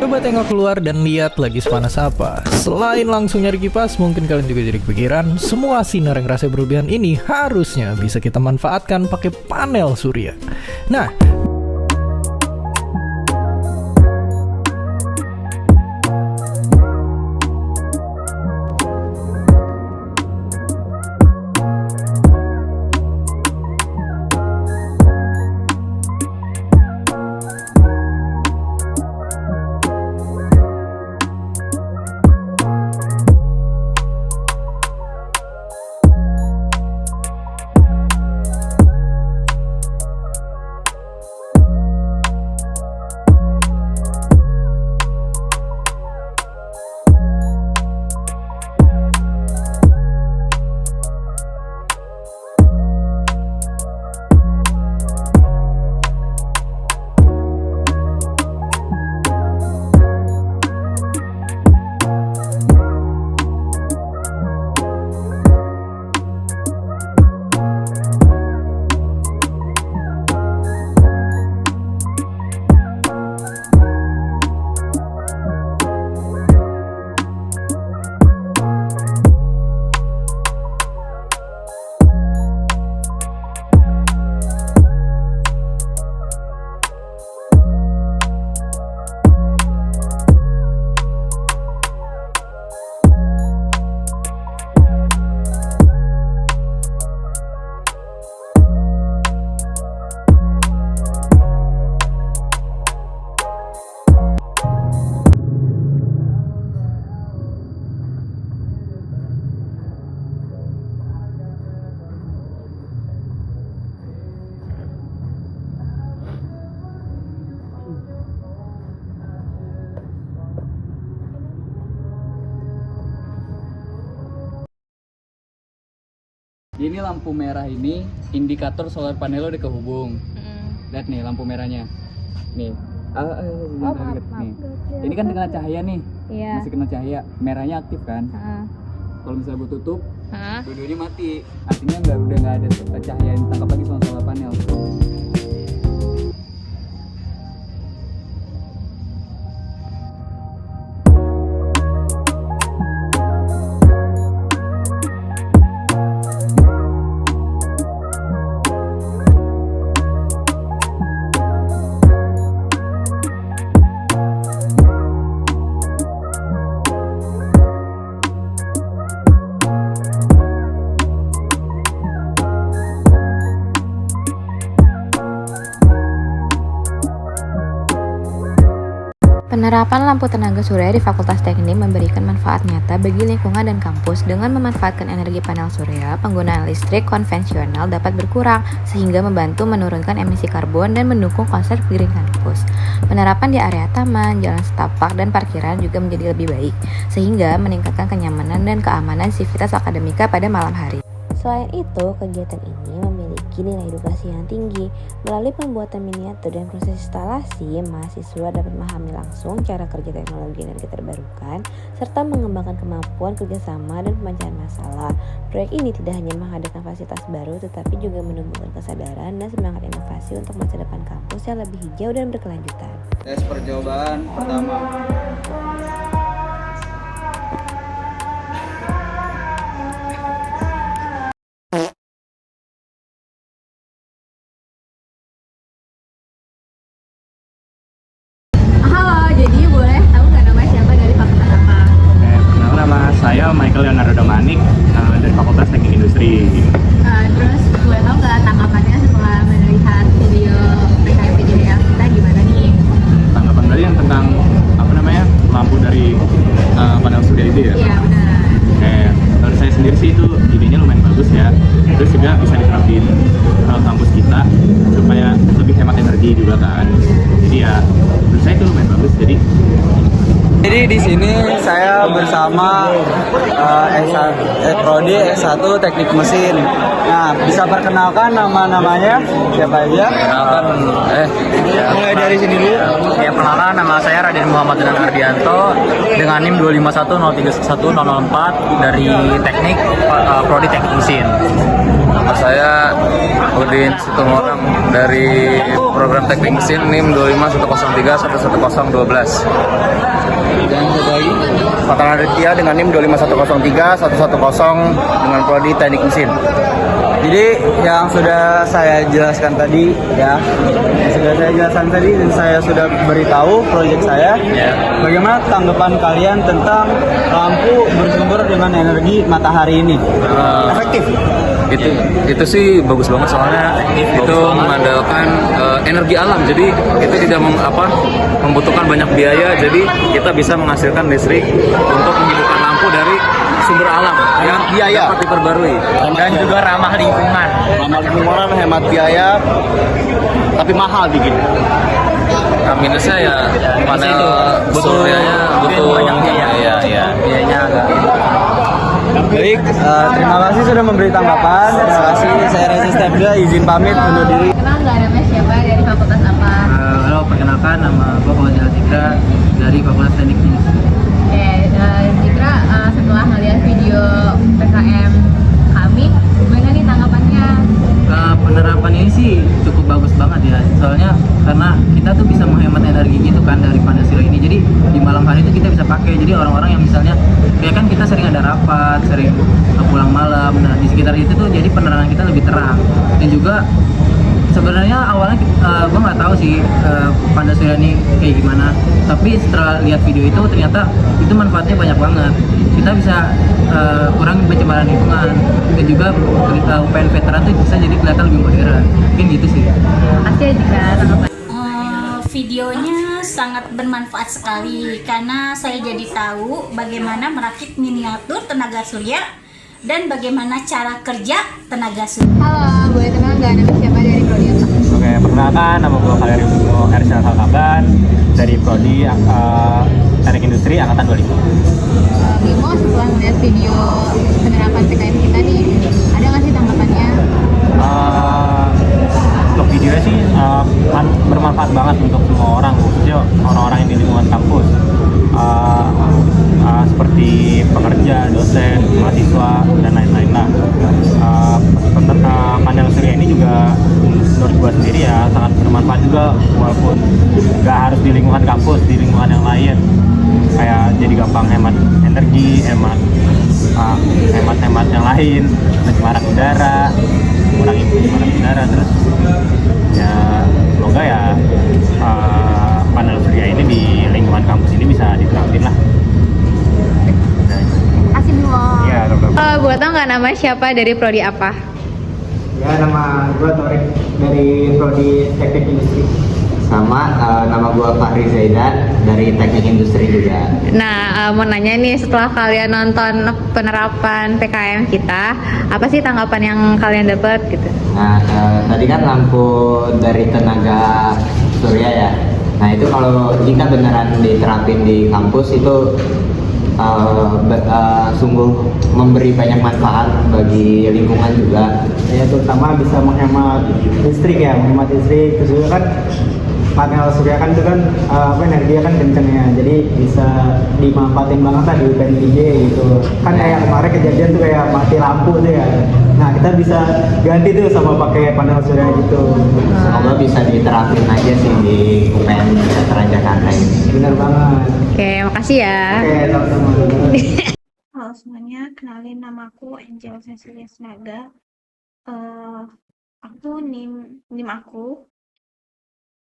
Coba tengok keluar dan lihat lagi sepanas apa. Selain langsung nyari kipas, mungkin kalian juga jadi kepikiran, semua sinar yang rasanya berlebihan ini harusnya bisa kita manfaatkan pakai panel surya. Nah, ini lampu merah ini indikator solar panel udah kehubung. Lihat nih lampu merahnya. Nih. Nih. Ini kan kena cahaya nih. Iya. Masih kena cahaya. Merahnya aktif kan? Kalau misalnya gue tutup, dua-duanya mati. Artinya udah nggak ada cahaya yang ditangkap lagi sama solar panel. Penerapan lampu tenaga surya di Fakultas Teknik memberikan manfaat nyata bagi lingkungan dan kampus. Dengan memanfaatkan energi panel surya, penggunaan listrik konvensional dapat berkurang sehingga membantu menurunkan emisi karbon dan mendukung konsep green campus. Penerapan di area taman, jalan setapak, dan parkiran juga menjadi lebih baik sehingga meningkatkan kenyamanan dan keamanan sivitas akademika pada malam hari. Selain itu, kegiatan ini memiliki nilai edukasi yang tinggi. Melalui pembuatan miniatur dan proses instalasi, mahasiswa dapat memahami langsung cara kerja teknologi energi terbarukan, serta mengembangkan kemampuan kerjasama dan pemecahan masalah. Proyek ini tidak hanya menghadirkan fasilitas baru, tetapi juga menumbuhkan kesadaran dan semangat inovasi untuk masa depan kampus yang lebih hijau dan berkelanjutan. Tes percobaan pertama. Saya Michael Leonardo Manik dari Fakultas Teknik Industri. Terus boleh tahu nggak tanggapannya setelah melihat video PKM kita gimana nih? Tanggapan kalian tentang lampu dari panel surya itu ya? Iya benar. Menurut saya sendiri sih itu idenya lumayan bagus ya. Terus juga bisa diterapin kampus kita supaya lebih hemat energi juga kan. Jadi ya menurut saya itu lumayan bagus. Jadi di sini saya bersama Prodi S1 Teknik Mesin. Nah, bisa perkenalkan nama-namanya siapa aja? Mulai dari sini dulu. Ya, Perkenalkan, nama saya Raden Muhammad Zanan Ardianto dengan NIM 25103104 dari Teknik Prodi Teknik Mesin. Nama saya Udin Situmorang dari program Teknik Mesin NIM 25103111012. Dan dari Fatana Aditya dengan NIM 251031110 dengan Prodi Teknik Mesin. Jadi yang sudah saya jelaskan tadi ya, dan saya sudah beritahu proyek saya. Bagaimana tanggapan kalian tentang lampu bersumber dengan energi matahari ini? Efektif? Itu sih bagus banget soalnya itu mengandalkan energi alam, jadi itu tidak membutuhkan banyak biaya, jadi kita bisa menghasilkan listrik untuk menghidupkan lampu dari sumber alam yang dapat diperbarui dan juga ramah lingkungan. Hemat biaya tapi mahal bikin. Nah, minusnya ya panel suryanya butuh banyak biaya. Biayanya agak. Baik, terima kasih sudah memberi tanggapan. Terima kasih. Saya Reza Stebda, izin pamit undur diri. Kenal nggak namanya siapa, dari fakultas apa? Halo, perkenalkan nama gue Fauzil Zikra dari Fakultas Teknik Industri. Oke, Zikra, setelah melihat video PKM kami, gimana nih tanggapannya? Penerapan ini sih cukup bagus banget ya, soalnya karena kita tuh bisa menghemat energi gitu kan dari panel surya ini. Jadi di malam hari itu kita bisa pakai, jadi orang-orang yang misalnya kayak kan kita sering ada rapat, sering pulang malam, nah di sekitar itu tuh jadi penerangan kita lebih terang. Dan juga sebenarnya awalnya gue nggak tahu sih panel surya ini kayak gimana, tapi setelah lihat video itu ternyata itu manfaatnya banyak banget. Kita bisa kurangi pencemaran lingkungan, dan juga UPN veteran tuh bisa jadi kelihatan lebih modern. Mungkin gitu sih. Makasih ya Zikra tanggapan. Videonya sangat bermanfaat sekali karena saya jadi tahu bagaimana merakit miniatur tenaga surya dan bagaimana cara kerja tenaga surya. Halo, boleh kenal nggak nama siapa, dari prodi apa? Oke, perkenalkan nama gue Valerio Bimo Ersyal Halkaban dari Prodi Teknik Industri Angkatan 2000. Bimo, setelah melihat video penerapan PKM kita nih, ada nggak sih tanggapannya? Untuk videonya sih bermanfaat banget untuk semua orang, khususnya orang-orang yang di lingkungan kampus, seperti pekerja, dosen, mahasiswa, dan lain-lain lah. Panel surya ini juga menurut gue sendiri ya sangat bermanfaat juga, walaupun nggak harus di lingkungan kampus, di lingkungan yang lain, kayak jadi gampang hemat energi, hemat yang lain, pencemaran udara, kurangi pencemaran udara. Terus ya semoga ya panel surya ini di lingkungan kampus ini bisa diterapin lah. Kasih Bimo. Iya, teman-teman. Boleh tau nggak nama siapa, dari prodi apa? Ya, nama gue Torik dari Prodi Teknik Industri. Sama, nama gue Fahri Zaidan dari Teknik Industri juga. Nah, mau nanya nih, setelah kalian nonton penerapan PKM kita, apa sih tanggapan yang kalian dapat gitu? Nah, tadi kan lampu dari tenaga surya ya. Nah, itu kalau jika beneran diterapin di kampus itu sungguh memberi banyak manfaat bagi lingkungan juga. Ya, terutama bisa menghemat listrik ya, terus juga kan panel surya kan itu kan energinya kan kenceng ya, jadi bisa dimanfaatin banget lah di UPN PJ gitu kan. Kayak kemarin kejadian tuh kayak mati lampu tuh ya, nah kita bisa ganti tuh sama pakai panel surya gitu. Semoga bisa diterapin aja sih di UPN Veteran Jakarta ini. Bener banget. Oke, makasih ya. Oke, sama-sama. Halo semuanya, kenalin namaku Angel Cecilia Snaga. Aku NIM aku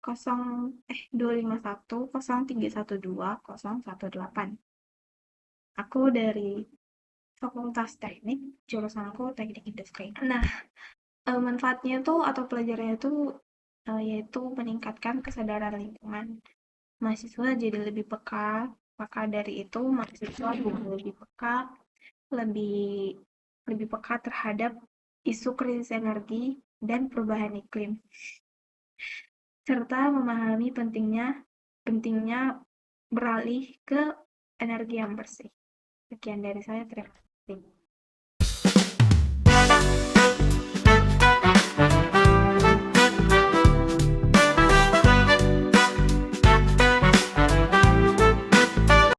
25103120018. Aku dari Fakultas Teknik, jurusan aku Teknik Industri. Nah, manfaatnya tuh atau pelajarannya tuh yaitu meningkatkan kesadaran lingkungan. Mahasiswa jadi lebih peka, maka dari itu mahasiswa juga lebih peka, lebih peka terhadap isu krisis energi dan perubahan iklim, serta memahami pentingnya beralih ke energi yang bersih. Sekian dari saya, terima kasih.